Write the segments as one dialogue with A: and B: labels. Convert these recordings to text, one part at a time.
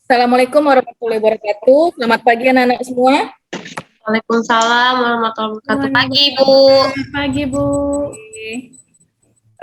A: Assalamualaikum warahmatullahi wabarakatuh. Selamat pagi anak-anak semua.
B: Waalaikumsalam warahmatullahi wabarakatuh. Pagi, Bu.
C: Pagi, Bu.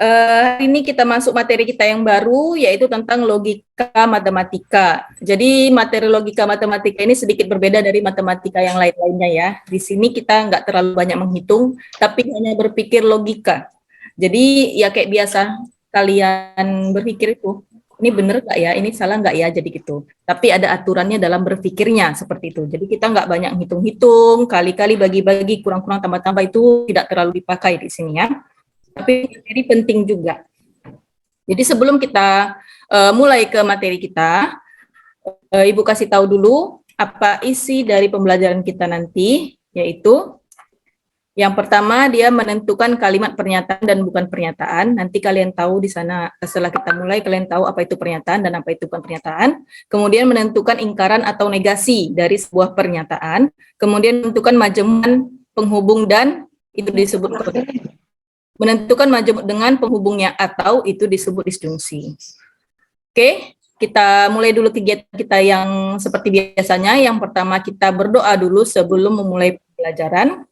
A: Hari ini kita masuk materi kita yang baru, yaitu tentang logika matematika. Jadi materi logika matematika ini sedikit berbeda dari matematika yang lain-lainnya ya. Di sini kita nggak terlalu banyak menghitung, tapi hanya berpikir logika. Jadi ya kayak biasa kalian berpikir itu, ini bener nggak ya, ini salah nggak ya, jadi gitu. Tapi ada aturannya dalam berpikirnya seperti itu. Jadi kita nggak banyak hitung-hitung, kali-kali bagi-bagi, kurang-kurang tambah-tambah itu tidak terlalu dipakai di sini ya. Tapi ini penting juga. Jadi sebelum kita mulai ke materi kita, Ibu kasih tahu dulu apa isi dari pembelajaran kita nanti, yaitu yang pertama dia menentukan kalimat pernyataan dan bukan pernyataan. Nanti kalian tahu di sana setelah kita mulai kalian tahu apa itu pernyataan dan apa itu bukan pernyataan. Kemudian menentukan ingkaran atau negasi dari sebuah pernyataan. Kemudian menentukan majemuan penghubung dan itu disebut menentukan majemuk dengan penghubungnya atau itu disebut disjungsi. Oke, kita mulai dulu kegiatan kita yang seperti biasanya. Yang pertama kita berdoa dulu sebelum memulai pembelajaran.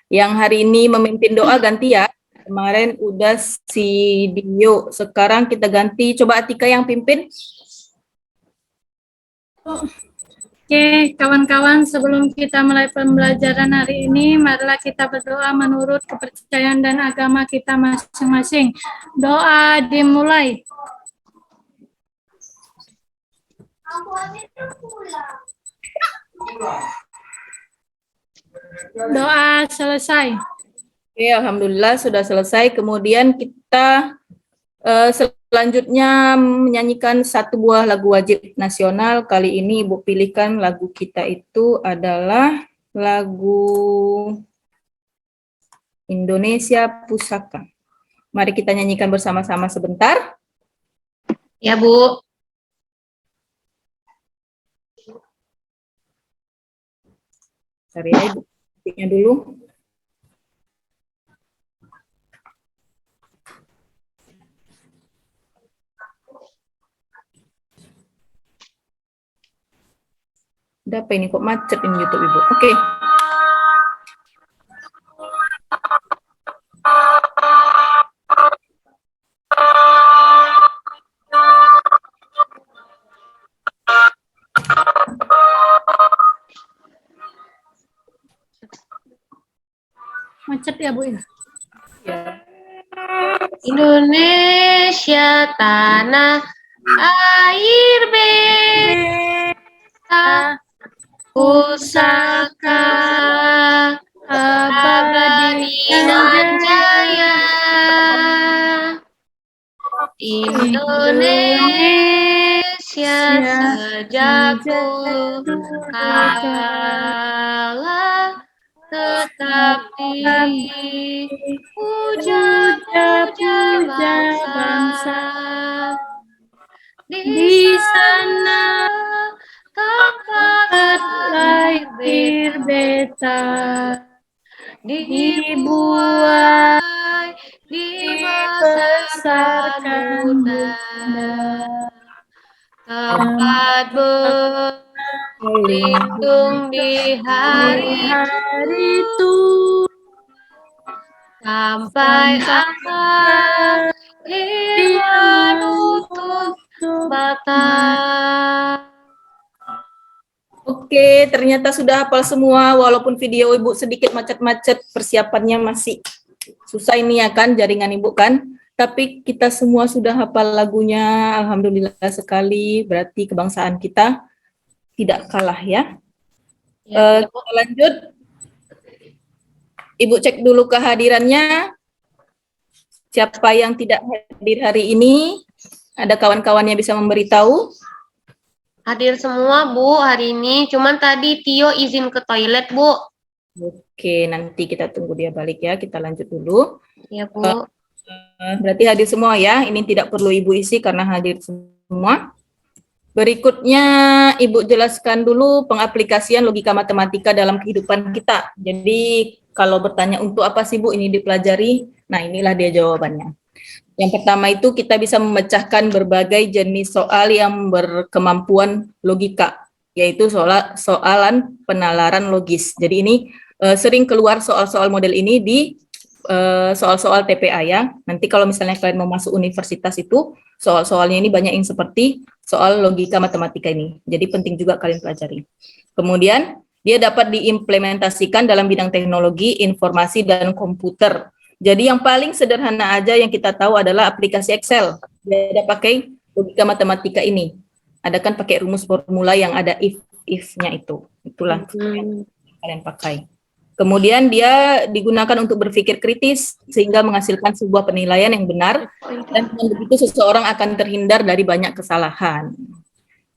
A: Yang hari ini memimpin doa ganti ya. Kemarin udah si Dio, sekarang kita ganti. Coba Atika yang pimpin.
C: Oke, kawan-kawan, sebelum kita mulai pembelajaran hari ini, marilah kita berdoa menurut kepercayaan dan agama kita masing-masing. Doa dimulai. Doa selesai.
A: Oke, alhamdulillah sudah selesai. Kemudian kita selanjutnya menyanyikan satu buah lagu wajib nasional. Kali ini Ibu pilihkan lagu kita itu adalah lagu Indonesia Pusaka. Mari kita nyanyikan bersama-sama sebentar.
B: Ya, Bu.
A: Cari ya, Ibu. Ketiknya dulu. Udah apa ini kok macet ini YouTube Ibu. Oke.
C: Macet ya, Bu? Ya.
B: Indonesia tanah air beta, pusaka abadi nan jaya. Indonesia sejak dulu kala tetap puja-puja bangsa. Di sana tempat lahir beta dibuai, dibesarkan Bunda, tempat berlindung di hari itu, sampai akhir menutup mata.
A: Oke, ternyata sudah hafal semua, walaupun video Ibu sedikit macet-macet, persiapannya masih susah ini ya kan, jaringan Ibu kan. Tapi kita semua sudah hafal lagunya, alhamdulillah sekali, berarti kebangsaan kita tidak kalah ya. Kita lanjut. Ibu cek dulu kehadirannya. Siapa yang tidak hadir hari ini? Ada kawan-kawan yang bisa memberitahu?
B: Hadir semua, Bu, hari ini. Cuman tadi Tio izin ke toilet, Bu.
A: Oke, nanti kita tunggu dia balik ya. Kita lanjut dulu.
B: Ya, Bu.
A: Berarti hadir semua ya. Ini tidak perlu Ibu isi karena hadir semua. Berikutnya Ibu jelaskan dulu pengaplikasian logika matematika dalam kehidupan kita. Jadi kalau bertanya untuk apa sih Bu ini dipelajari? Nah, inilah dia jawabannya. Yang pertama itu kita bisa memecahkan berbagai jenis soal yang berkemampuan logika, yaitu soalan penalaran logis. Jadi ini sering keluar soal-soal model ini di soal-soal TPA ya. Nanti kalau misalnya kalian mau masuk universitas itu, soal-soalnya ini banyak yang seperti soal logika matematika ini. Jadi penting juga kalian pelajari. Kemudian dia dapat diimplementasikan dalam bidang teknologi, informasi, dan komputer. Jadi yang paling sederhana aja yang kita tahu adalah aplikasi Excel. Dia ada pakai logika matematika ini. Ada kan pakai rumus formula yang ada if-nya itu. Itulah yang kalian pakai. Kemudian dia digunakan untuk berpikir kritis sehingga menghasilkan sebuah penilaian yang benar, dan dengan begitu seseorang akan terhindar dari banyak kesalahan.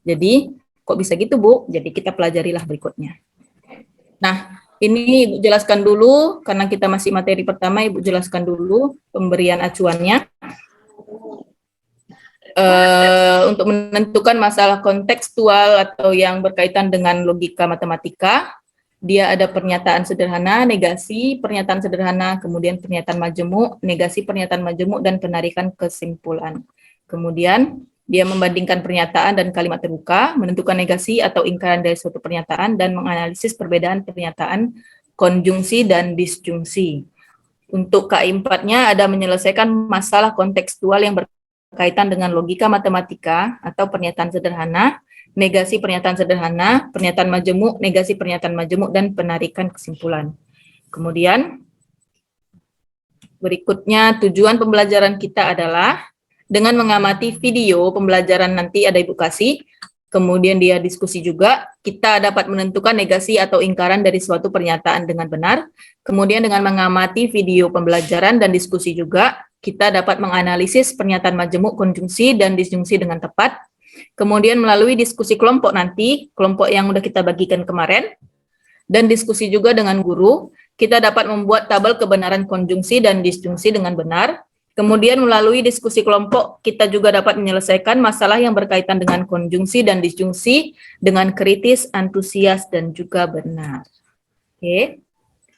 A: Jadi kok bisa gitu, Bu? Jadi kita pelajarilah berikutnya. Nah, ini Ibu jelaskan dulu, karena kita masih materi pertama, Ibu jelaskan dulu pemberian acuannya. Untuk menentukan masalah kontekstual atau yang berkaitan dengan logika matematika, dia ada pernyataan sederhana, negasi, pernyataan sederhana, kemudian pernyataan majemuk, negasi pernyataan majemuk, dan penarikan kesimpulan. Kemudian dia membandingkan pernyataan dan kalimat terbuka, menentukan negasi atau ingkaran dari suatu pernyataan, dan menganalisis perbedaan pernyataan, konjungsi, dan disjungsi. Untuk KI4-nya ada menyelesaikan masalah kontekstual yang berkaitan dengan logika matematika atau pernyataan sederhana, negasi pernyataan sederhana, pernyataan majemuk, negasi pernyataan majemuk, dan penarikan kesimpulan. Kemudian berikutnya tujuan pembelajaran kita adalah dengan mengamati video pembelajaran nanti ada Ibu kasih, kemudian dia diskusi juga, kita dapat menentukan negasi atau ingkaran dari suatu pernyataan dengan benar. Kemudian dengan mengamati video pembelajaran dan diskusi juga, kita dapat menganalisis pernyataan majemuk, konjungsi, dan disjungsi dengan tepat. Kemudian melalui diskusi kelompok nanti, kelompok yang udah kita bagikan kemarin, dan diskusi juga dengan guru, kita dapat membuat tabel kebenaran konjungsi dan disjungsi dengan benar. Kemudian melalui diskusi kelompok, kita juga dapat menyelesaikan masalah yang berkaitan dengan konjungsi dan disjungsi dengan kritis, antusias, dan juga benar. Oke.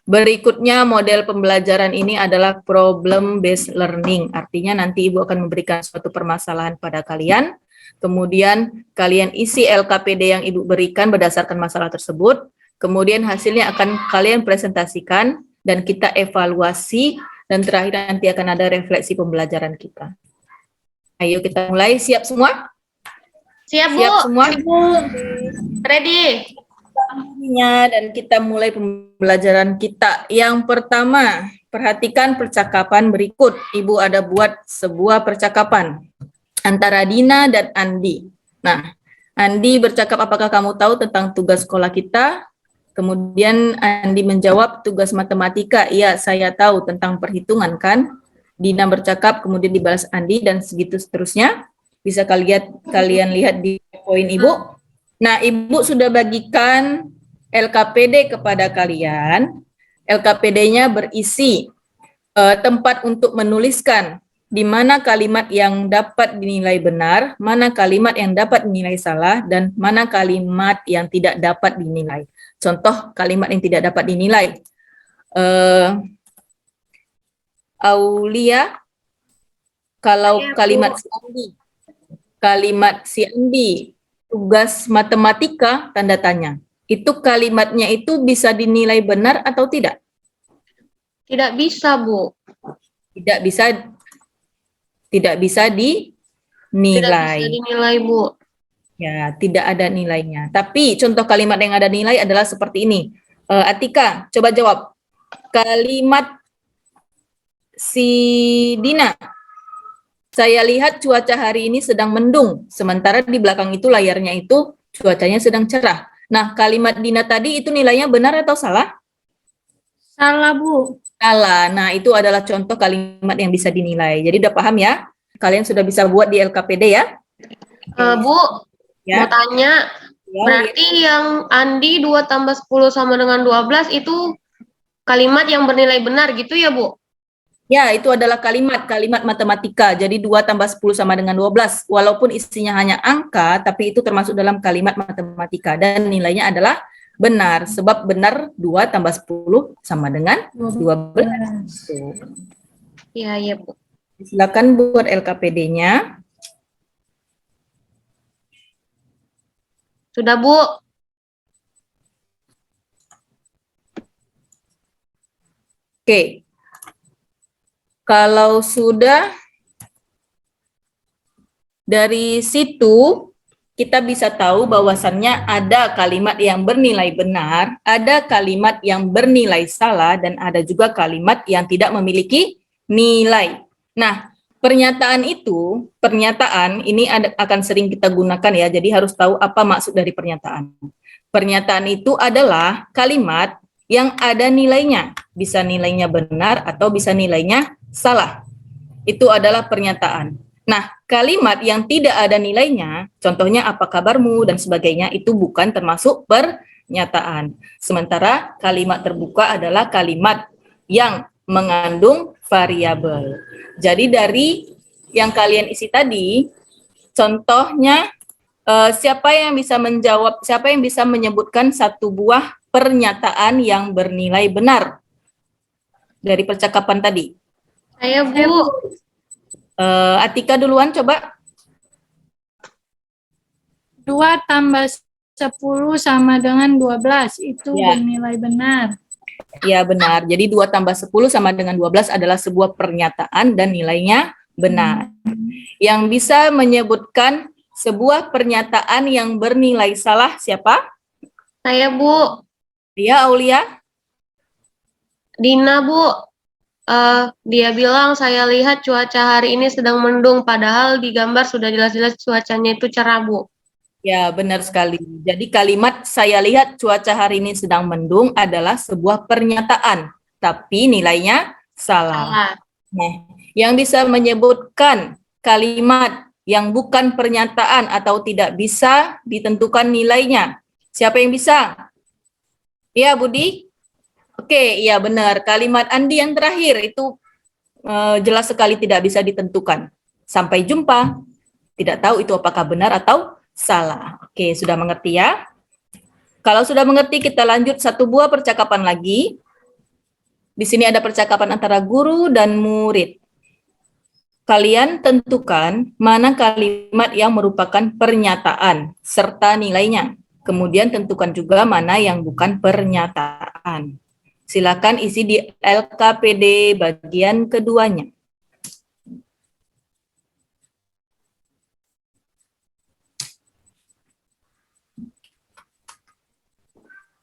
A: Berikutnya model pembelajaran ini adalah problem based learning. Artinya nanti Ibu akan memberikan suatu permasalahan pada kalian. Kemudian kalian isi LKPD yang Ibu berikan berdasarkan masalah tersebut. Kemudian hasilnya akan kalian presentasikan dan kita evaluasi. Dan terakhir nanti akan ada refleksi pembelajaran kita. Ayo kita mulai, siap semua?
B: Siap, Bu.
A: Siap semua?
B: Ready.
A: Dan kita mulai pembelajaran kita. Yang pertama, perhatikan percakapan berikut. Ibu ada buat sebuah percakapan antara Dina dan Andi. Nah, Andi bercakap, apakah kamu tahu tentang tugas sekolah kita? Kemudian Andi menjawab, tugas matematika, iya saya tahu tentang perhitungan kan. Dina bercakap, kemudian dibalas Andi, dan segitu seterusnya. Bisa kalian lihat di poin Ibu. Nah, Ibu sudah bagikan LKPD kepada kalian. LKPD-nya berisi tempat untuk menuliskan di mana kalimat yang dapat dinilai benar, mana kalimat yang dapat dinilai salah, dan mana kalimat yang tidak dapat dinilai. Contoh kalimat yang tidak dapat dinilai. Aulia, kalau kalimat si Andi, tugas matematika, tanda tanya. Itu kalimatnya itu bisa dinilai benar atau tidak?
B: Tidak bisa, Bu.
A: Tidak bisa dinilai.
B: Tidak bisa dinilai, Bu.
A: Ya, tidak ada nilainya. Tapi contoh kalimat yang ada nilai adalah seperti ini. Atika, coba jawab. Kalimat si Dina. Saya lihat cuaca hari ini sedang mendung, sementara di belakang itu layarnya itu cuacanya sedang cerah. Nah, kalimat Dina tadi itu nilainya benar atau salah?
C: Salah, Bu.
A: Salah. Nah, itu adalah contoh kalimat yang bisa dinilai. Jadi udah paham ya? Kalian sudah bisa buat di LKPD ya?
B: Bu,
A: Ya.
B: mau tanya,
A: Ya,
B: berarti yang Andi 2 tambah 10 sama dengan 12 itu kalimat yang bernilai benar gitu ya, Bu?
A: Ya, itu adalah kalimat matematika. Jadi 2 tambah 10 sama dengan 12. Walaupun isinya hanya angka, tapi itu termasuk dalam kalimat matematika. Dan nilainya adalah benar. Sebab benar 2 tambah 10 sama dengan 12.
B: Iya, Bu.
A: Silakan buat LKPD-nya.
B: Sudah, Bu.
A: Oke. Kalau sudah, dari situ kita bisa tahu bahwasannya ada kalimat yang bernilai benar, ada kalimat yang bernilai salah, dan ada juga kalimat yang tidak memiliki nilai. Nah, pernyataan ini akan sering kita gunakan ya, jadi harus tahu apa maksud dari pernyataan. Pernyataan itu adalah kalimat yang ada nilainya, bisa nilainya benar atau bisa nilainya salah. Itu adalah pernyataan. Nah, kalimat yang tidak ada nilainya, contohnya apa kabarmu dan sebagainya, itu bukan termasuk pernyataan. Sementara kalimat terbuka adalah kalimat yang mengandung variabel. Jadi dari yang kalian isi tadi, contohnya siapa yang bisa menjawab, siapa yang bisa menyebutkan satu buah pernyataan yang bernilai benar dari percakapan tadi?
B: Saya, Bu.
A: Atika duluan coba.
C: 2 tambah 10 sama dengan 12, itu
A: Ya.
C: bernilai benar.
A: Ya benar, jadi 2 tambah 10 sama dengan 12 adalah sebuah pernyataan dan nilainya benar. Yang bisa menyebutkan sebuah pernyataan yang bernilai salah siapa?
B: Saya, Bu.
A: Dia Aulia?
B: Dina, Bu. Dia bilang, saya lihat cuaca hari ini sedang mendung, padahal di gambar sudah jelas-jelas cuacanya itu cerah, Bu.
A: Ya benar sekali. Jadi kalimat saya lihat cuaca hari ini sedang mendung adalah sebuah pernyataan, tapi nilainya salah.
B: Salah.
A: Nah, yang bisa menyebutkan kalimat yang bukan pernyataan atau tidak bisa ditentukan nilainya. Siapa yang bisa? Ya, Budi? Oke, iya benar. Kalimat Andi yang terakhir itu jelas sekali tidak bisa ditentukan. Sampai jumpa. Tidak tahu itu apakah benar atau salah. Oke, sudah mengerti ya? Kalau sudah mengerti, kita lanjut satu buah percakapan lagi. Di sini ada percakapan antara guru dan murid. Kalian tentukan mana kalimat yang merupakan pernyataan serta nilainya. Kemudian tentukan juga mana yang bukan pernyataan. Silakan isi di LKPD bagian keduanya.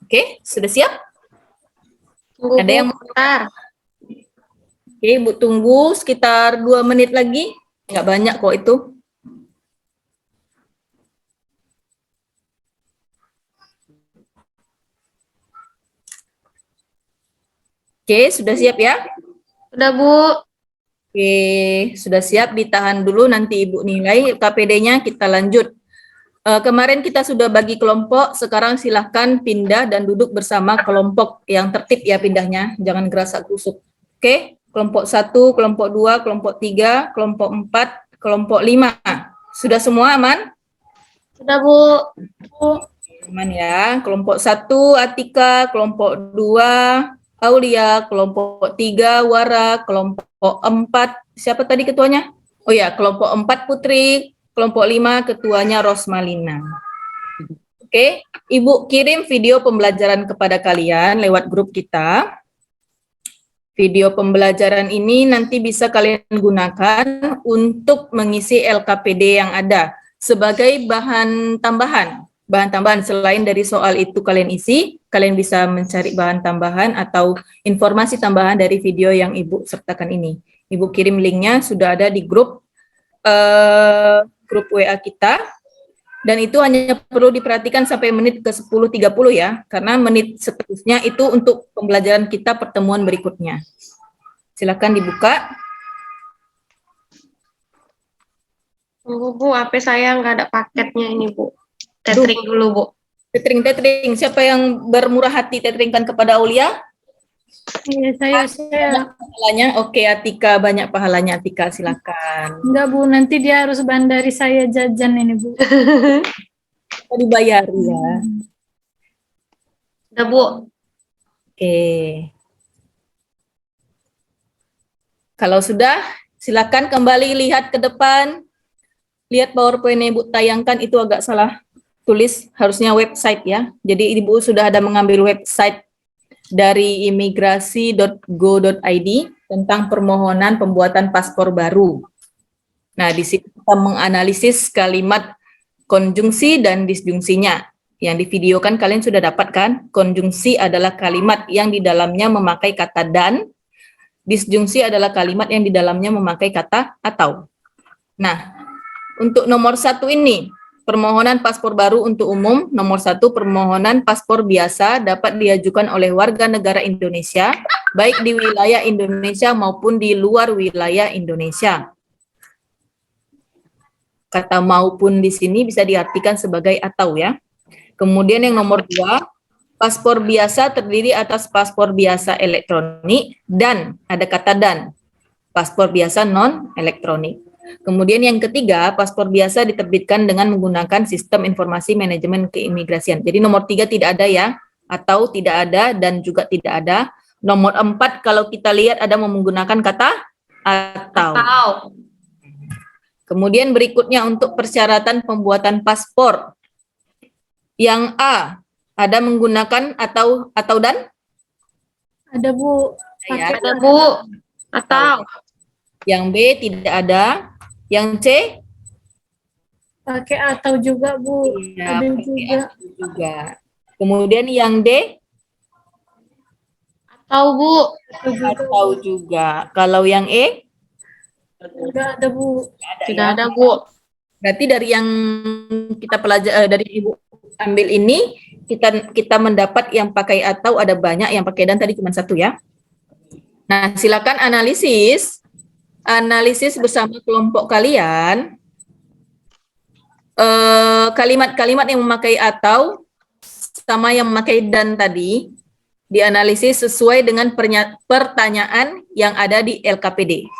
A: Oke, sudah siap?
B: Tunggu,
A: Ada
B: Bu,
A: yang
B: bentar.
A: Oke, Bu tunggu sekitar 2 menit lagi. Nggak banyak kok itu. Oke, sudah siap ya?
B: Sudah, Bu.
A: Oke, sudah siap. Ditahan dulu, nanti Ibu nilai KPD-nya, kita lanjut. Kemarin kita sudah bagi kelompok, sekarang silahkan pindah dan duduk bersama kelompok yang tertib ya pindahnya, jangan gerasak gerusuk. Oke, kelompok 1, kelompok 2, kelompok 3, kelompok 4, kelompok 5. Sudah semua aman?
B: Sudah, Bu.
A: Aman ya. Kelompok 1 Atika, kelompok 2 Aulia, kelompok 3 Wara, kelompok 4 siapa tadi ketuanya? Oh ya, kelompok 4 Putri, kelompok 5 ketuanya Rosmalina. Oke, Ibu kirim video pembelajaran kepada kalian lewat grup kita. Video pembelajaran ini nanti bisa kalian gunakan untuk mengisi LKPD yang ada sebagai bahan tambahan. Bahan tambahan selain dari soal itu kalian isi, kalian bisa mencari bahan tambahan atau informasi tambahan dari video yang Ibu sertakan ini. Ibu kirim linknya, sudah ada di grup WA kita, dan itu hanya perlu diperhatikan sampai menit ke 10.30 ya, karena menit seterusnya itu untuk pembelajaran kita pertemuan berikutnya. Silakan dibuka.
B: Tunggu, Bu. HP saya nggak ada paketnya ini, Bu. Tethering dulu, Bu.
A: Tethering. Siapa yang bermurah hati tetheringkan kepada Aulia?
C: Iya, saya.
A: Pahalanya, oke Atika, banyak pahalanya Atika, silakan.
C: Enggak, Bu, nanti dia harus bandari saya jajan ini, Bu.
A: Dibayar ya.
B: Udah, Bu.
A: Oke. Kalau sudah, Silakan kembali lihat ke depan. Lihat PowerPoint yang Ibu tayangkan itu agak salah tulis, harusnya website ya. Jadi Ibu sudah ada mengambil website dari imigrasi.go.id tentang permohonan pembuatan paspor baru. Nah, di sini kita menganalisis kalimat konjungsi dan disjungsinya. Yang divideokan kalian sudah dapat kan? Konjungsi adalah kalimat yang di dalamnya memakai kata dan, disjungsi adalah kalimat yang di dalamnya memakai kata atau. Nah, untuk nomor 1 ini, permohonan paspor baru untuk umum, nomor 1 permohonan paspor biasa dapat diajukan oleh warga negara Indonesia, baik di wilayah Indonesia maupun di luar wilayah Indonesia. Kata maupun di sini bisa diartikan sebagai atau ya. Kemudian yang nomor 2, paspor biasa terdiri atas paspor biasa elektronik dan, ada kata dan, paspor biasa non-elektronik. Kemudian yang ketiga, paspor biasa diterbitkan dengan menggunakan sistem informasi manajemen keimigrasian. Jadi nomor 3 tidak ada ya, atau tidak ada dan juga tidak ada. Nomor 4 kalau kita lihat ada menggunakan kata atau. Kemudian berikutnya untuk persyaratan pembuatan paspor. Yang A, ada menggunakan atau dan?
C: Ada Bu.
A: Ya,
B: Ada Bu. Atau.
A: Yang B tidak ada. Yang C?
C: Pakai atau juga Bu.
A: Ya,
C: Ada
A: pakai
C: juga.
A: atau juga. Kemudian yang D?
B: Atau Bu.
A: Atau juga. Kalau yang E?
C: Enggak ada Bu.
B: Tidak ada Bu.
A: Berarti dari yang kita pelajari dari Ibu ambil ini kita mendapat yang pakai atau ada banyak, yang pakai dan tadi cuma 1 ya. Nah, silakan analisis bersama kelompok kalian kalimat-kalimat yang memakai atau sama yang memakai dan tadi dianalisis sesuai dengan pertanyaan yang ada di LKPD.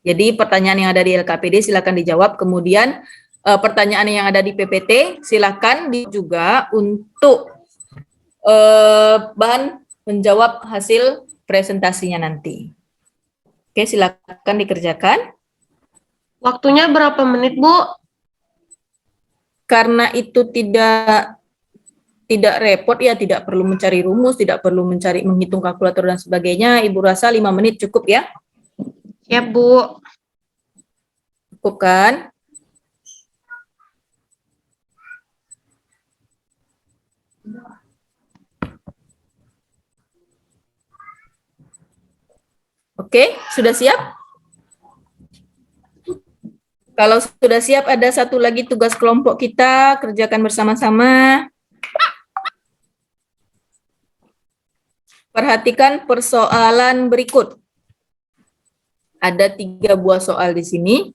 A: Jadi pertanyaan yang ada di LKPD silakan dijawab, kemudian pertanyaan yang ada di PPT silakan juga untuk bahan menjawab hasil presentasinya nanti. Oke, silakan dikerjakan.
B: Waktunya berapa menit Bu?
A: Karena itu tidak repot ya, tidak perlu mencari rumus, tidak perlu menghitung kalkulator dan sebagainya. Ibu rasa 5 menit cukup ya?
B: Ya Bu.
A: Cukup kan? Oke, sudah siap? Kalau sudah siap, ada satu lagi tugas kelompok kita, kerjakan bersama-sama. Perhatikan persoalan berikut. Ada 3 buah soal di sini.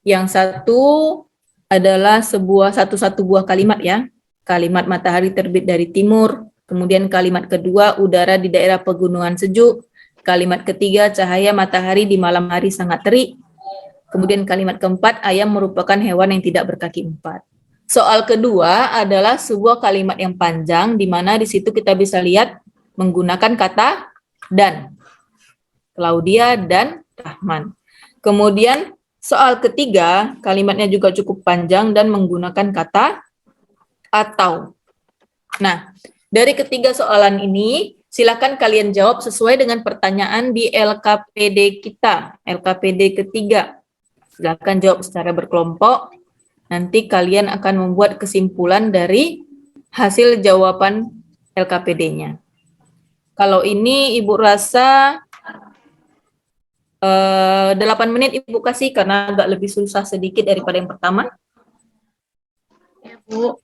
A: Yang satu adalah satu buah kalimat ya. Kalimat matahari terbit dari timur. Kemudian kalimat kedua, udara di daerah pegunungan sejuk. Kalimat ketiga, cahaya matahari di malam hari sangat terik. Kemudian kalimat keempat, ayam merupakan hewan yang tidak berkaki 4. Soal kedua adalah sebuah kalimat yang panjang, di mana di situ kita bisa lihat menggunakan kata dan. Claudia dan Rahman. Kemudian soal ketiga, kalimatnya juga cukup panjang dan menggunakan kata atau. Nah, dari ketiga soalan ini, silakan kalian jawab sesuai dengan pertanyaan di LKPD kita, LKPD ketiga. Silakan jawab secara berkelompok. Nanti kalian akan membuat kesimpulan dari hasil jawaban LKPD-nya. Kalau ini Ibu rasa 8 menit Ibu kasih karena agak lebih susah sedikit daripada yang pertama.
B: Ya Bu.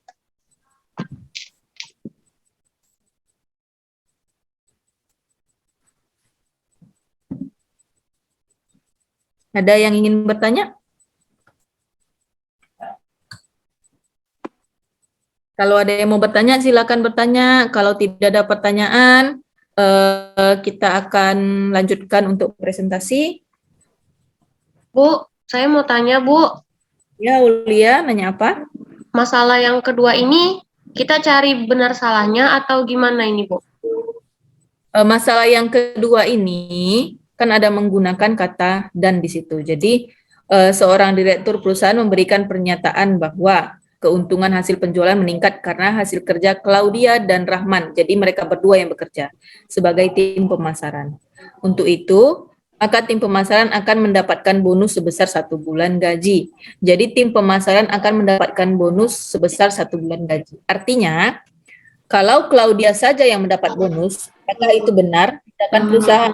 A: Ada yang ingin bertanya? Kalau ada yang mau bertanya, silakan bertanya. Kalau tidak ada pertanyaan, kita akan lanjutkan untuk presentasi.
B: Bu, saya mau tanya Bu.
A: Ya, Ulia, nanya apa?
B: Masalah yang kedua ini kita cari benar salahnya atau gimana ini Bu?
A: Masalah yang kedua ini, kan ada menggunakan kata dan di situ. Jadi seorang direktur perusahaan memberikan pernyataan bahwa keuntungan hasil penjualan meningkat karena hasil kerja Claudia dan Rahman. Jadi mereka berdua yang bekerja sebagai tim pemasaran. Untuk itu, maka tim pemasaran akan mendapatkan bonus sebesar 1 bulan gaji. Jadi tim pemasaran akan mendapatkan bonus sebesar 1 bulan gaji. Artinya, kalau Claudia saja yang mendapat bonus, apakah itu benar? Tindakan perusahaan.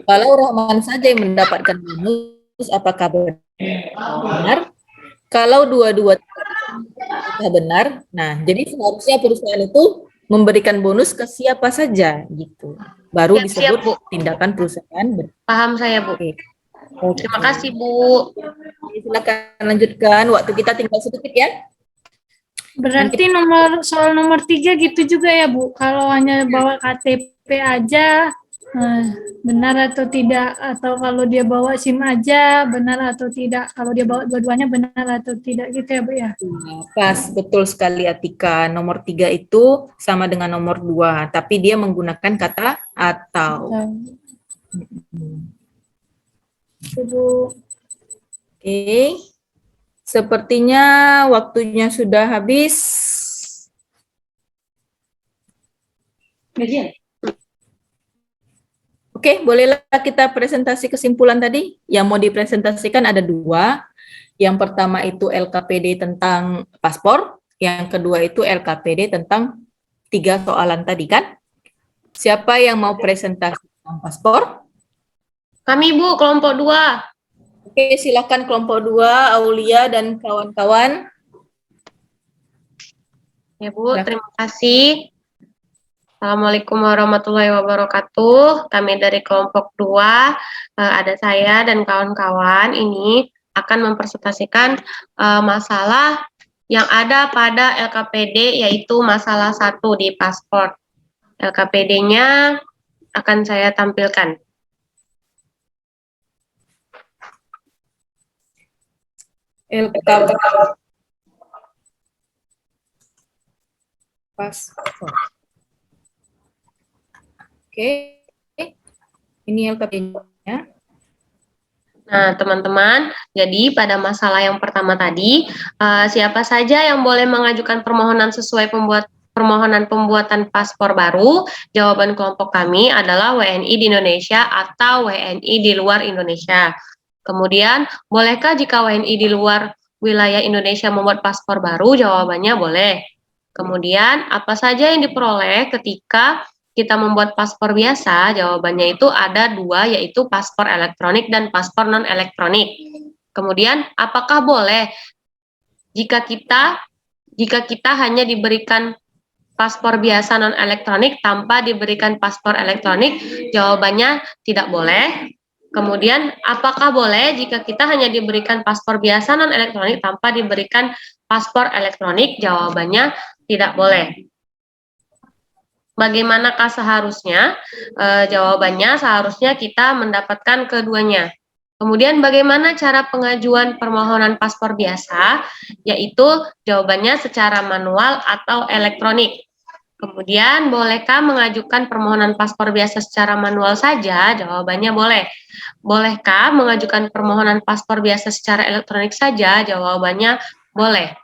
A: Kalau Rahman saja yang mendapatkan bonus, apakah benar? Kalau dua-dua tidak benar, nah jadi seharusnya perusahaan itu memberikan bonus ke siapa saja gitu. Baru
B: Siap,
A: disebut
B: Bu.
A: tindakan perusahaan.
B: Paham saya, Bu.
A: Oke.
B: Terima kasih, Bu.
A: Silakan lanjutkan. Waktu kita tinggal sedikit ya.
C: Berarti soal nomor 3 gitu juga ya, Bu. Kalau hanya bawa KTP aja, benar atau tidak, atau kalau dia bawa SIM aja, benar atau tidak, kalau dia bawa dua-duanya benar atau tidak gitu ya, Bu ya.
A: Pas, betul sekali Atika. Nomor 3 itu sama dengan nomor 2, tapi dia menggunakan kata atau.
C: Bu.
A: Oke. Sepertinya waktunya sudah habis. Oke, bolehlah kita presentasi kesimpulan tadi. Yang mau dipresentasikan ada 2. Yang pertama itu LKPD tentang paspor. Yang kedua itu LKPD tentang 3 soalan tadi kan. Siapa yang mau presentasi tentang paspor?
B: Kami, Bu, kelompok 2.
A: Oke, silakan kelompok 2, Aulia dan kawan-kawan.
B: Ya, Bu, terima kasih. Assalamualaikum warahmatullahi wabarakatuh. Kami dari kelompok 2, ada saya dan kawan-kawan ini akan mempresentasikan masalah yang ada pada LKPD, yaitu masalah 1 di paspor. LKPD-nya akan saya tampilkan.
A: LKPD paspor. Oke, ini LKPD-nya.
B: Nah, teman-teman, jadi pada masalah yang pertama tadi, siapa saja yang boleh mengajukan permohonan sesuai permohonan pembuatan paspor baru? Jawaban kelompok kami adalah WNI di Indonesia atau WNI di luar Indonesia. Kemudian, bolehkah jika WNI di luar wilayah Indonesia membuat paspor baru? Jawabannya boleh. Kemudian, apa saja yang diperoleh ketika kita membuat paspor biasa? Jawabannya itu ada 2, yaitu paspor elektronik dan paspor non-elektronik. Kemudian, apakah boleh jika kita hanya diberikan paspor biasa non-elektronik tanpa diberikan paspor elektronik? Jawabannya tidak boleh. Kemudian, apakah boleh jika kita hanya diberikan paspor biasa non-elektronik tanpa diberikan paspor elektronik? Jawabannya tidak boleh. Bagaimanakah seharusnya? Jawabannya seharusnya kita mendapatkan keduanya. Kemudian bagaimana cara pengajuan permohonan paspor biasa? Yaitu jawabannya secara manual atau elektronik. Kemudian bolehkah mengajukan permohonan paspor biasa secara manual saja? Jawabannya boleh. Bolehkah mengajukan permohonan paspor biasa secara elektronik saja? Jawabannya boleh.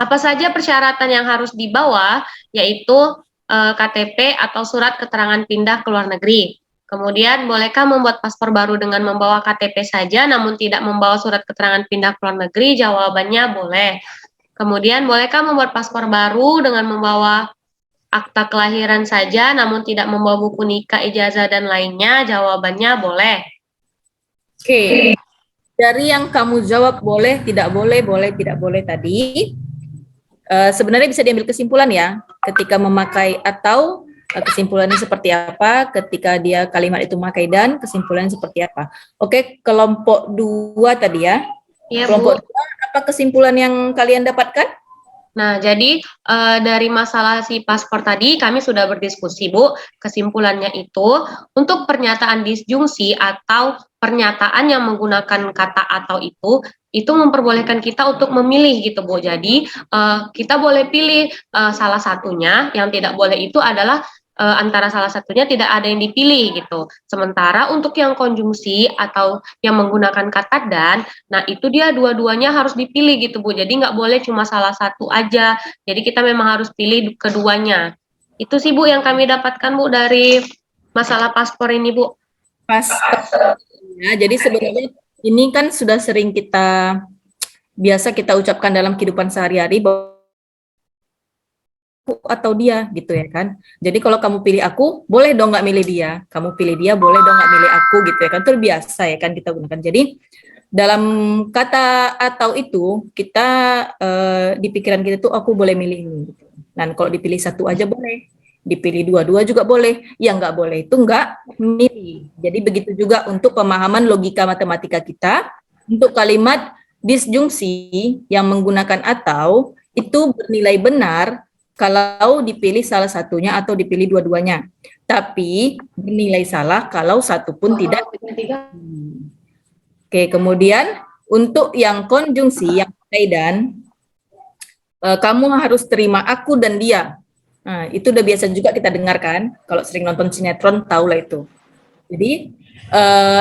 B: Apa saja persyaratan yang harus dibawa? Yaitu KTP atau surat keterangan pindah ke luar negeri. Kemudian, bolehkah membuat paspor baru dengan membawa KTP saja namun tidak membawa surat keterangan pindah ke luar negeri? Jawabannya boleh. Kemudian, bolehkah membuat paspor baru dengan membawa akta kelahiran saja namun tidak membawa buku nikah, ijazah, dan lainnya? Jawabannya boleh.
A: Oke, dari yang kamu jawab boleh, tidak boleh, tidak boleh tadi, sebenarnya bisa diambil kesimpulan ya, ketika memakai atau kesimpulannya seperti apa, ketika dia kalimat itu memakai dan, kesimpulannya seperti apa. Oke, kelompok 2 tadi ya.
B: Iya,
A: Kelompok
B: Bu.
A: 2, apa kesimpulan yang kalian dapatkan?
B: Nah, jadi dari masalah si paspor tadi kami sudah berdiskusi, Bu. Kesimpulannya itu untuk pernyataan disjungsi atau pernyataan yang menggunakan kata atau itu memperbolehkan kita untuk memilih gitu, Bu. Jadi kita boleh pilih salah satunya. Yang tidak boleh itu adalah antara salah satunya tidak ada yang dipilih gitu. Sementara untuk yang konjungsi atau yang menggunakan kata dan, nah itu dia dua-duanya harus dipilih gitu Bu. Jadi nggak boleh cuma salah satu aja. Jadi kita memang harus pilih keduanya. Itu sih Bu yang kami dapatkan Bu dari masalah paspor ini Bu.
A: Pas ya, jadi sebenarnya ini kan sudah sering biasa kita ucapkan dalam kehidupan sehari-hari bahwa aku atau dia gitu ya kan. Jadi kalau kamu pilih aku, boleh dong nggak milih dia. Kamu pilih dia, boleh dong nggak milih aku gitu ya kan. Itu biasa ya kan kita gunakan. Jadi dalam kata atau itu kita di pikiran kita tuh aku boleh milih ini. Gitu. Dan kalau dipilih satu aja boleh, dipilih dua-dua juga boleh. Yang nggak boleh itu nggak milih. Jadi begitu juga untuk pemahaman logika matematika kita untuk kalimat disjungsi yang menggunakan atau itu bernilai benar kalau dipilih salah satunya atau dipilih dua-duanya. Tapi bernilai salah kalau satu pun tidak. Oke, kemudian untuk yang konjungsi, yang pakai dan, kamu harus terima aku dan dia. Nah, itu udah biasa juga kita dengarkan. Kalau sering nonton sinetron, tahulah itu. Jadi,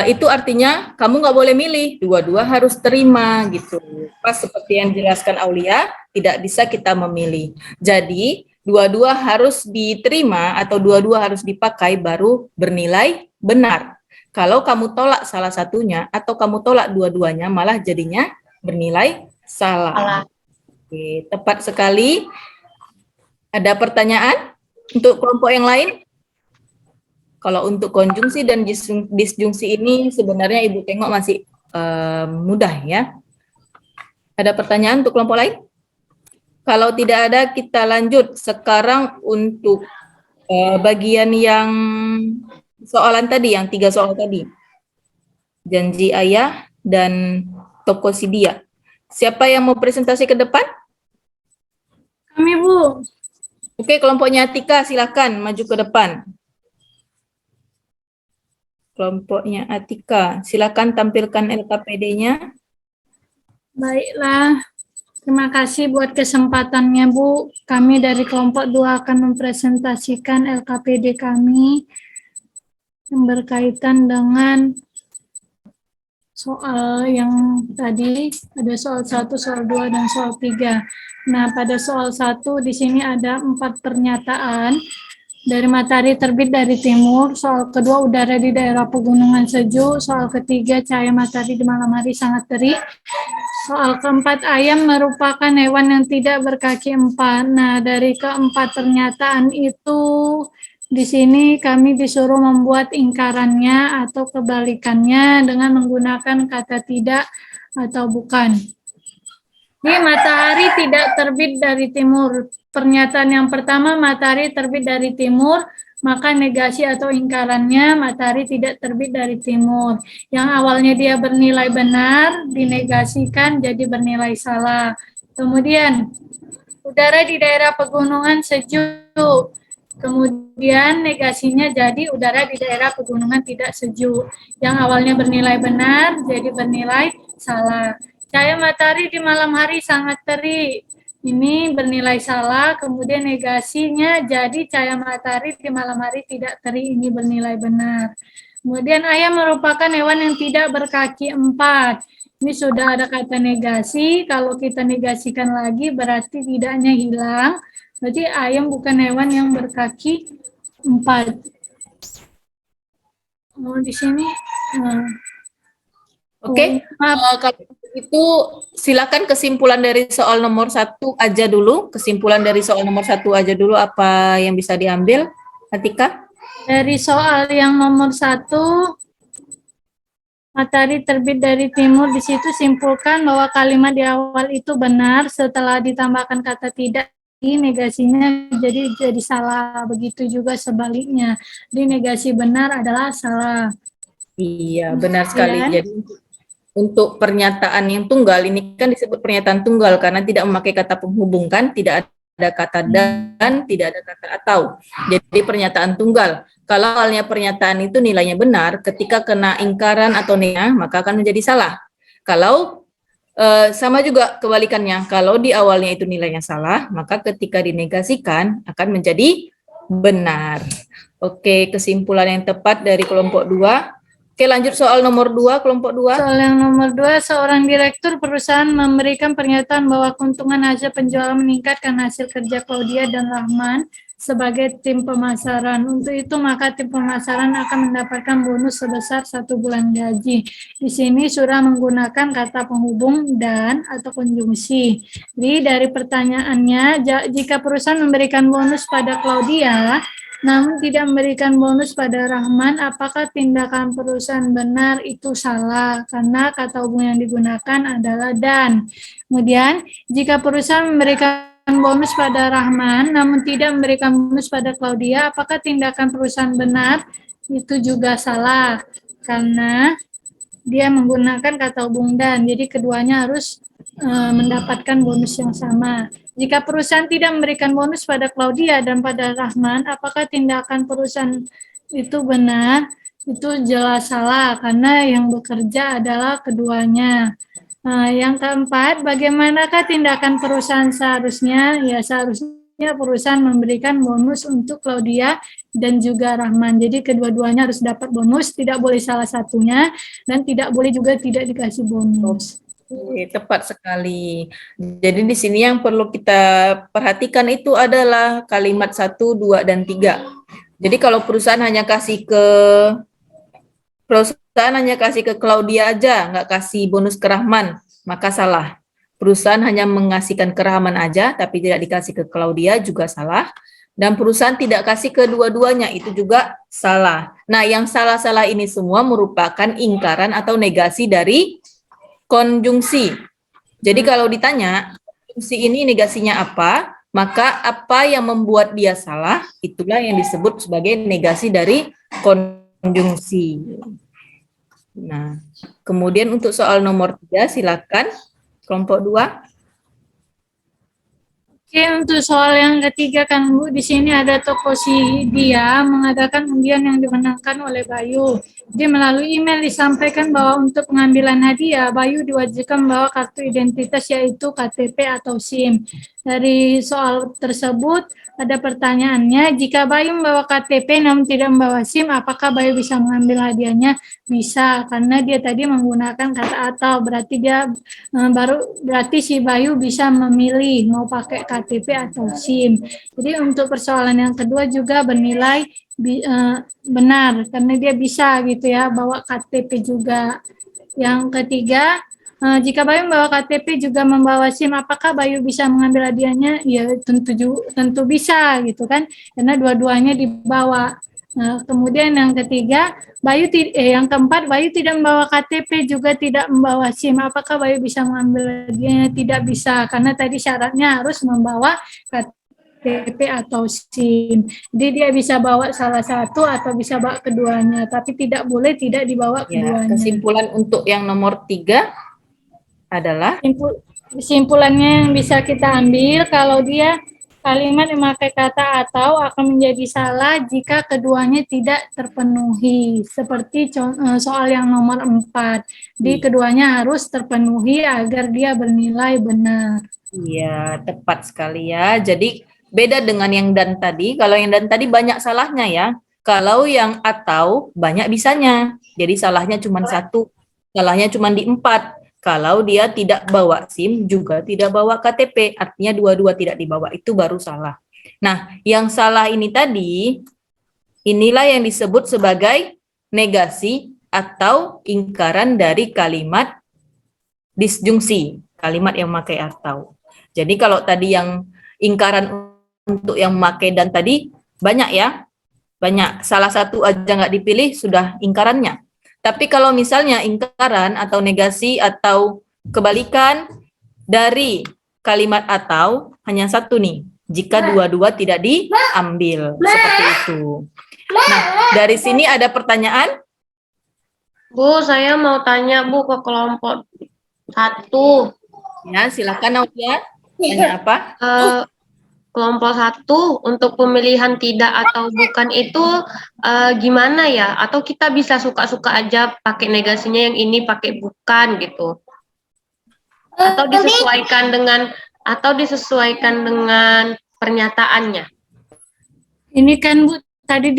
A: itu artinya kamu nggak boleh milih, dua-dua harus terima gitu. Pas seperti yang dijelaskan Aulia, tidak bisa kita memilih. Jadi, dua-dua harus diterima atau dua-dua harus dipakai baru bernilai benar. Kalau kamu tolak salah satunya atau kamu tolak dua-duanya, malah jadinya bernilai salah. Oke, tepat sekali. Ada pertanyaan untuk kelompok yang lain? Kalau untuk konjungsi dan disjungsi ini sebenarnya Ibu tengok masih mudah ya. Ada pertanyaan untuk kelompok lain? Kalau tidak ada, kita lanjut sekarang untuk bagian yang soalan tadi, yang 3 soal tadi. Janji ayah dan Tokosidia. Siapa yang mau presentasi ke depan?
C: Kami, Bu.
A: Oke, kelompoknya Atika, silakan maju ke depan. Kelompoknya Atika, silakan tampilkan LKPD-nya.
C: Baiklah. Terima kasih buat kesempatannya, Bu. Kami dari kelompok 2 akan mempresentasikan LKPD kami yang berkaitan dengan soal yang tadi, ada soal 1, soal 2, dan soal 3. Nah, pada soal 1 di sini ada 4 pernyataan. Dari matahari terbit dari timur, soal kedua udara di daerah pegunungan sejuk, soal ketiga cahaya matahari di malam hari sangat terik, soal keempat ayam merupakan hewan yang tidak berkaki 4. Nah, dari keempat pernyataan itu di sini kami disuruh membuat ingkarannya atau kebalikannya dengan menggunakan kata tidak atau bukan. Ini matahari tidak terbit dari timur. Pernyataan yang pertama, matahari terbit dari timur, maka negasi atau ingkarannya matahari tidak terbit dari timur. Yang awalnya dia bernilai benar, dinegasikan jadi bernilai salah. Kemudian, udara di daerah pegunungan sejuk. Kemudian negasinya jadi udara di daerah pegunungan tidak sejuk. Yang awalnya bernilai benar, jadi bernilai salah. Cahaya matahari di malam hari sangat terik. Ini bernilai salah, kemudian negasinya jadi cahaya matahari di malam hari tidak terik, ini bernilai benar. Kemudian ayam merupakan hewan yang tidak berkaki 4. Ini sudah ada kata negasi, kalau kita negasikan lagi berarti tidaknya hilang. Berarti ayam bukan hewan yang berkaki 4. Oh, di sini.
A: Oke, kalau itu silakan kesimpulan dari soal nomor 1 aja dulu. Kesimpulan dari soal nomor 1 aja dulu, apa yang bisa diambil, Atika?
C: Dari soal yang nomor 1, matahari terbit dari timur, di situ simpulkan bahwa kalimat di awal itu benar, setelah ditambahkan kata tidak, negasinya jadi salah. Begitu juga sebaliknya, di negasi benar adalah salah.
A: Iya, benar sekali. Jadi untuk pernyataan yang tunggal ini kan disebut pernyataan tunggal karena tidak memakai kata penghubung kan, tidak ada kata dan, tidak ada kata atau. Jadi pernyataan tunggal. Kalau awalnya pernyataan itu nilainya benar, ketika kena ingkaran atau nea, maka akan menjadi salah. Kalau sama juga kebalikannya, kalau di awalnya itu nilainya salah, maka ketika dinegasikan akan menjadi benar. Oke, kesimpulan yang tepat dari kelompok 2. Oke, lanjut soal nomor 2, kelompok 2.
C: Soal yang nomor 2, seorang direktur perusahaan memberikan pernyataan bahwa keuntungan hasil penjualan meningkat karena hasil kerja Claudia dan Rahman sebagai tim pemasaran. Untuk itu, maka tim pemasaran akan mendapatkan bonus sebesar 1 bulan gaji. Di sini Surah menggunakan kata penghubung dan atau konjungsi. Jadi dari pertanyaannya, jika perusahaan memberikan bonus pada Claudia, namun tidak memberikan bonus pada Rahman, apakah tindakan perusahaan benar itu salah? Karena kata hubung yang digunakan adalah dan. Kemudian, jika perusahaan memberikan bonus pada Rahman, namun tidak memberikan bonus pada Claudia, apakah tindakan perusahaan benar? Itu juga salah. Karena dia menggunakan kata hubung dan, jadi keduanya harus mendapatkan bonus yang sama. Jika perusahaan tidak memberikan bonus pada Claudia dan pada Rahman, apakah tindakan perusahaan itu benar? Itu jelas salah, karena yang bekerja adalah keduanya. Yang keempat, bagaimanakah tindakan perusahaan seharusnya? Ya, seharusnya perusahaan memberikan bonus untuk Claudia dan juga Rahman. Jadi kedua-duanya harus dapat bonus, tidak boleh salah satunya, dan tidak boleh juga tidak dikasih bonus.
A: Oke, tepat sekali. Jadi di sini yang perlu kita perhatikan itu adalah kalimat 1, 2, dan 3. Jadi kalau perusahaan hanya kasih ke Claudia aja, nggak kasih bonus ke Rahman, maka salah. Perusahaan hanya mengasihkan ke Rahman aja, tapi tidak dikasih ke Claudia juga salah. Dan perusahaan tidak kasih kedua-duanya, itu juga salah. Nah, yang salah-salah ini semua merupakan ingkaran atau negasi dari konjungsi. Jadi kalau ditanya, konjungsi ini negasinya apa, maka apa yang membuat dia salah, itulah yang disebut sebagai negasi dari konjungsi. Nah, kemudian untuk soal nomor 3, silakan kelompok 2.
C: Oke, untuk soal yang ketiga kan Bu, di sini ada Tokopedia mengadakan undian yang dimenangkan oleh Bayu. Jadi melalui email disampaikan bahwa untuk pengambilan hadiah, Bayu diwajibkan membawa kartu identitas yaitu KTP atau SIM. Dari soal tersebut ada pertanyaannya, jika Bayu membawa KTP namun tidak membawa SIM, apakah Bayu bisa mengambil hadiahnya? Bisa, karena dia tadi menggunakan kata atau, berarti si Bayu bisa memilih mau pakai KTP atau SIM. Jadi untuk persoalan yang kedua juga bernilai benar, karena dia bisa gitu ya bawa KTP juga. Yang ketiga, jika Bayu membawa KTP juga membawa SIM, apakah Bayu bisa mengambil hadiahnya? Ya tentu bisa gitu kan, karena dua-duanya dibawa. Nah, kemudian yang ketiga, yang keempat, Bayu tidak membawa KTP juga tidak membawa SIM. Apakah Bayu bisa mengambil hadiahnya? Tidak bisa, karena tadi syaratnya harus membawa KTP atau SIM. Jadi dia bisa bawa salah satu atau bisa bawa keduanya, tapi tidak boleh tidak dibawa keduanya.
A: Kesimpulan untuk yang nomor 3 adalah?
C: Kesimpulannya yang bisa kita ambil, kalau dia kalimat memakai kata atau akan menjadi salah jika keduanya tidak terpenuhi. Seperti soal yang nomor 4. Di keduanya harus terpenuhi agar dia bernilai benar.
A: Iya, tepat sekali ya. Jadi beda dengan yang dan tadi. Kalau yang dan tadi banyak salahnya ya. Kalau yang atau banyak bisanya. Jadi salahnya cuma 1. Salahnya cuma di 4. Kalau dia tidak bawa SIM, juga tidak bawa KTP, artinya dua-dua tidak dibawa, itu baru salah. Nah, yang salah ini tadi, inilah yang disebut sebagai negasi atau ingkaran dari kalimat disjungsi, kalimat yang memakai atau. Jadi kalau tadi yang ingkaran untuk yang memakai dan tadi, banyak ya, banyak. Salah satu aja nggak dipilih, sudah ingkarannya. Tapi kalau misalnya ingkaran atau negasi atau kebalikan dari kalimat atau hanya satu nih, jika dua-dua tidak diambil, seperti itu. Nah, dari sini ada pertanyaan?
B: Bu, saya mau tanya Bu ke kelompok 1.
A: Ya, silakan Aulia. Tanya apa?
B: Kelompok 1 untuk pemilihan tidak atau bukan itu gimana ya? Atau kita bisa suka-suka aja pakai negasinya yang ini pakai bukan gitu? Atau disesuaikan dengan pernyataannya?
C: Ini kan Bu, tadi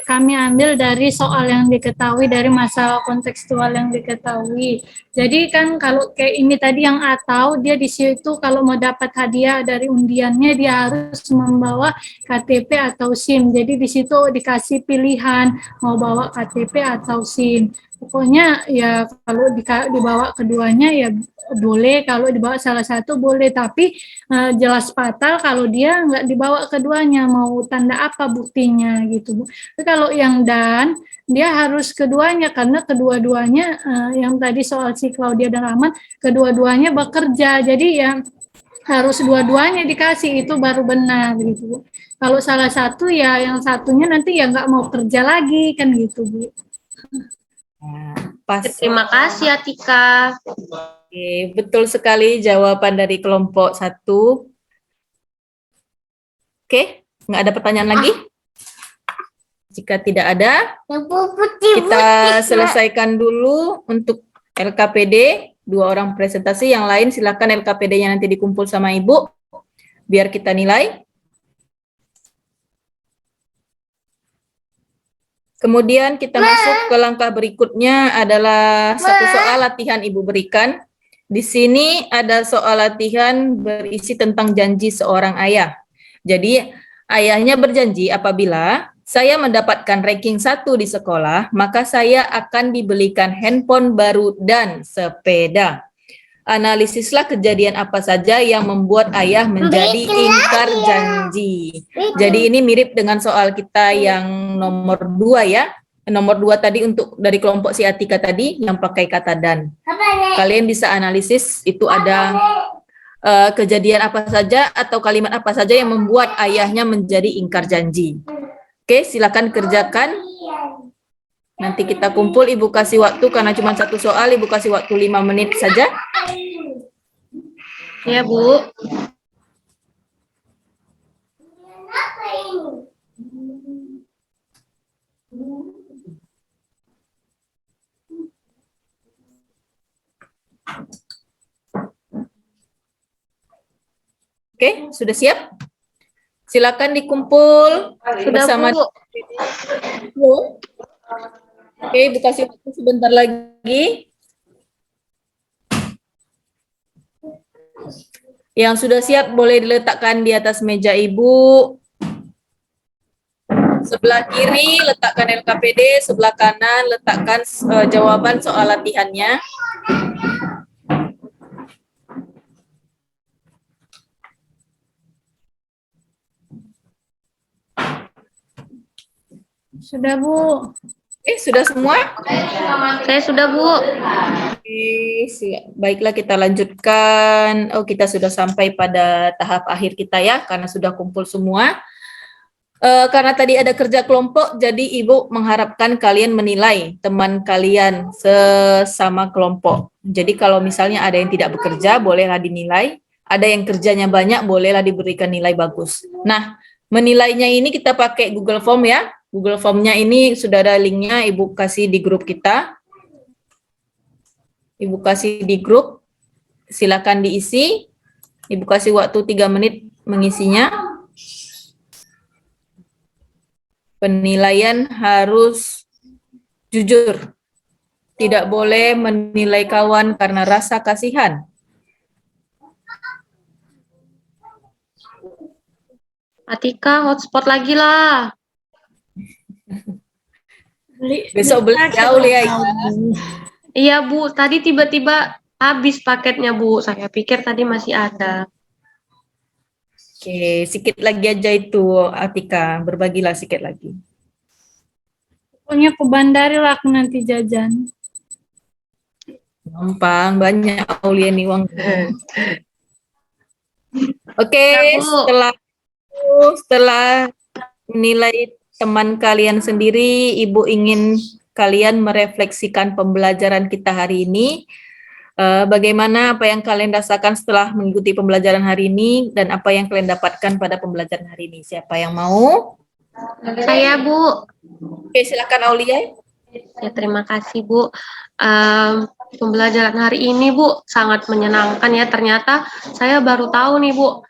C: kami ambil dari soal yang diketahui, dari masalah kontekstual yang diketahui. Jadi kan kalau kayak ini tadi yang atau dia di situ kalau mau dapat hadiah dari undiannya dia harus membawa KTP atau SIM. Jadi di situ dikasih pilihan mau bawa KTP atau SIM. Pokoknya ya kalau dibawa keduanya ya boleh, kalau dibawa salah satu boleh, tapi jelas fatal kalau dia nggak dibawa keduanya, mau tanda apa buktinya gitu Bu. Tapi kalau yang dia harus keduanya karena kedua-duanya yang tadi soal si Claudia dan Rahman, kedua-duanya bekerja, jadi ya harus dua-duanya dikasih itu baru benar gitu Bu. Kalau salah satu ya yang satunya nanti ya nggak mau kerja lagi kan gitu Bu.
A: Nah, pas.
B: Terima kasih Atika.
A: Oke, betul sekali jawaban dari kelompok 1. Oke, nggak ada pertanyaan lagi? Jika tidak ada, kita selesaikan dulu untuk LKPD. 2 orang presentasi, yang lain silakan LKPD-nya nanti dikumpul sama Ibu, biar kita nilai. Kemudian kita masuk ke langkah berikutnya adalah satu soal latihan Ibu berikan. Di sini ada soal latihan berisi tentang janji seorang ayah. Jadi ayahnya berjanji apabila saya mendapatkan ranking 1 di sekolah, maka saya akan dibelikan handphone baru dan sepeda. Analisislah kejadian apa saja yang membuat ayah menjadi ingkar janji. Jadi ini mirip dengan soal kita yang nomor 2 ya. Nomor 2 tadi untuk dari kelompok si Atika tadi yang pakai kata dan. Kalian bisa analisis itu ada kejadian apa saja atau kalimat apa saja yang membuat ayahnya menjadi ingkar janji. Oke, silakan kerjakan. Nanti kita kumpul, Ibu kasih waktu karena cuma satu soal, Ibu kasih waktu 5 menit saja.
B: Ya Bu.
A: Oke, sudah siap? Silakan dikumpul
B: Sudah
A: bersama
B: Bu.
A: Oke, Ibu kasih waktu sebentar lagi. Yang sudah siap boleh diletakkan di atas meja Ibu. Sebelah kiri letakkan LKPD, sebelah kanan letakkan jawaban soal latihannya.
C: Sudah Bu.
A: Sudah semua?
B: Saya sudah Bu.
A: Oke, baiklah kita lanjutkan. Oh, kita sudah sampai pada tahap akhir kita ya, karena sudah kumpul semua. Karena tadi ada kerja kelompok, jadi Ibu mengharapkan kalian menilai teman kalian sesama kelompok. Jadi kalau misalnya ada yang tidak bekerja, bolehlah dinilai. Ada yang kerjanya banyak, bolehlah diberikan nilai bagus. Nah, menilainya ini kita pakai Google Form ya. Google Form-nya ini sudah ada linknya, Ibu kasih di grup kita. Ibu kasih di grup, silakan diisi. Ibu kasih waktu 3 menit mengisinya. Penilaian harus jujur. Tidak boleh menilai kawan karena rasa kasihan.
B: Atika hotspot lagi lah.
A: Besok beli jauh ya.
B: Iya Bu, tadi tiba-tiba habis paketnya Bu. Saya pikir tadi masih ada.
A: Oke, sedikit lagi aja itu Atika, berbagilah sedikit lagi.
C: Pokoknya ke Bandari lah aku nanti jajan.
A: Gampang, banyak Aulia nih uang. Oke,
B: Ya, Bu.
A: setelah menilai teman kalian sendiri, Ibu ingin kalian merefleksikan pembelajaran kita hari ini. Bagaimana apa yang kalian rasakan setelah mengikuti pembelajaran hari ini dan apa yang kalian dapatkan pada pembelajaran hari ini? Siapa yang mau?
B: Saya Bu.
A: Oke, silakan Aulia.
B: Ya, terima kasih Bu. Pembelajaran hari ini Bu sangat menyenangkan ya. Ternyata saya baru tahu nih Bu,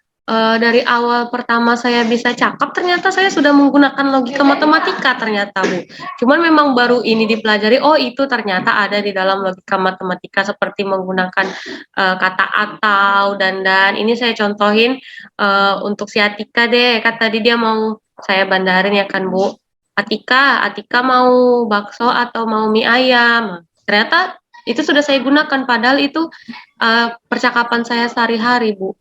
B: dari awal pertama saya bisa cakap, ternyata saya sudah menggunakan logika matematika ternyata, Bu. Cuman memang baru ini dipelajari, oh itu ternyata ada di dalam logika matematika seperti menggunakan kata atau dan. Ini saya contohin untuk si Atika deh, kan tadi dia mau saya bandarin ya kan, Bu. Atika mau bakso atau mau mie ayam. Ternyata itu sudah saya gunakan, padahal itu percakapan saya sehari-hari, Bu.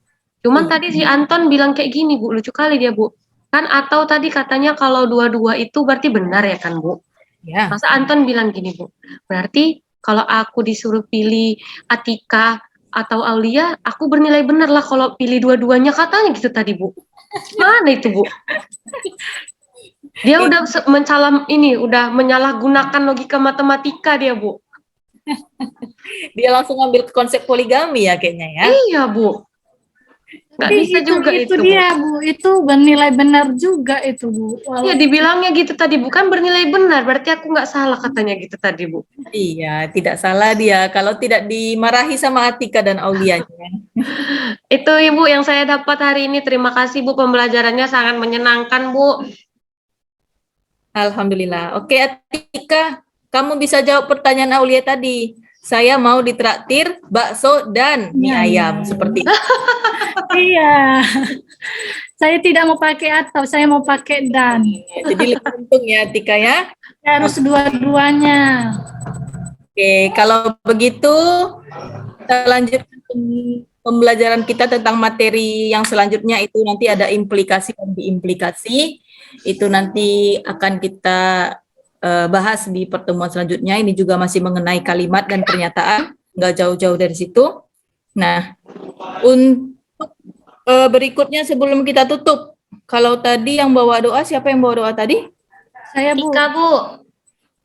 B: Cuman tadi si Anton bilang kayak gini, Bu, lucu kali dia, Bu. Kan atau tadi katanya kalau dua-dua itu berarti benar ya kan, Bu?
A: Ya.
B: Masa Anton bilang gini, Bu, berarti kalau aku disuruh pilih Atika atau Aulia, aku bernilai benar lah kalau pilih dua-duanya, katanya gitu tadi, Bu. Mana itu, Bu? Dia udah udah menyalahgunakan logika matematika dia, Bu.
A: Dia langsung ambil konsep poligami ya kayaknya ya.
B: Iya, Bu. Nggak bisa juga
C: itu
B: Bu.
C: dia, Bu. Itu bernilai benar juga itu, Bu.
B: Iya, dibilangnya gitu tadi, bukan bernilai benar, berarti aku nggak salah katanya gitu tadi, Bu.
A: Iya, tidak salah dia kalau tidak dimarahi sama Atika dan Aulianya.
B: Itu Ibu yang saya dapat hari ini. Terima kasih Bu, pembelajarannya sangat menyenangkan, Bu.
A: Alhamdulillah. Oke, Atika, kamu bisa jawab pertanyaan Aulia tadi. Saya mau ditraktir bakso dan mie ayam seperti itu.
C: Iya. Saya tidak mau pakai atau, saya mau pakai dan.
A: Jadi lebih untung ya Atika ya.
C: Harus dua-duanya.
A: Oke, kalau begitu kita lanjutkan pembelajaran kita tentang materi yang selanjutnya, itu nanti ada implikasi dan diimplikasi. Itu nanti akan kita bahas di pertemuan selanjutnya. Ini juga masih mengenai kalimat dan pernyataan, nggak jauh-jauh dari situ. Nah, untuk berikutnya sebelum kita tutup, kalau tadi yang bawa doa, siapa yang bawa doa tadi?
C: Saya, Bu.
B: Tika, Bu.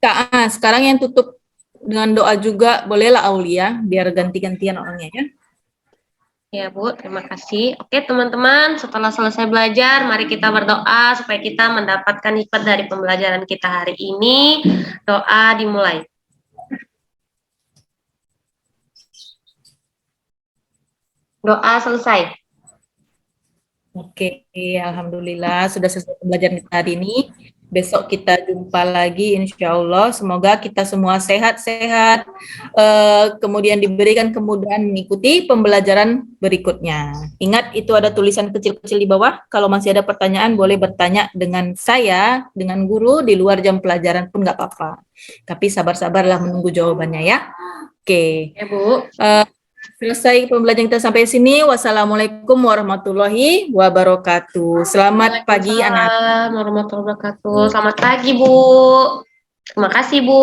A: Kak, sekarang yang tutup dengan doa juga, bolehlah Aulia, biar ganti-gantian orangnya ya.
B: Ya Bu, terima kasih. Oke teman-teman, setelah selesai belajar, mari kita berdoa supaya kita mendapatkan hikmat dari pembelajaran kita hari ini. Doa dimulai. Doa selesai.
A: Oke, alhamdulillah sudah selesai pembelajaran kita hari ini. Besok kita jumpa lagi insya Allah. Semoga kita semua sehat-sehat, kemudian diberikan kemudahan mengikuti pembelajaran berikutnya. Ingat, itu ada tulisan kecil-kecil di bawah. Kalau masih ada pertanyaan, boleh bertanya dengan saya, dengan guru, di luar jam pelajaran pun nggak apa-apa. Tapi sabar-sabarlah menunggu jawabannya ya. Oke.
B: Ya Bu.
A: Selesai pembelajaran kita sampai sini. Wassalamualaikum warahmatullahi wabarakatuh. Selamat pagi anak.
B: Waalaikumsalam warahmatullahi wabarakatuh. Selamat pagi Bu. Terima kasih Bu.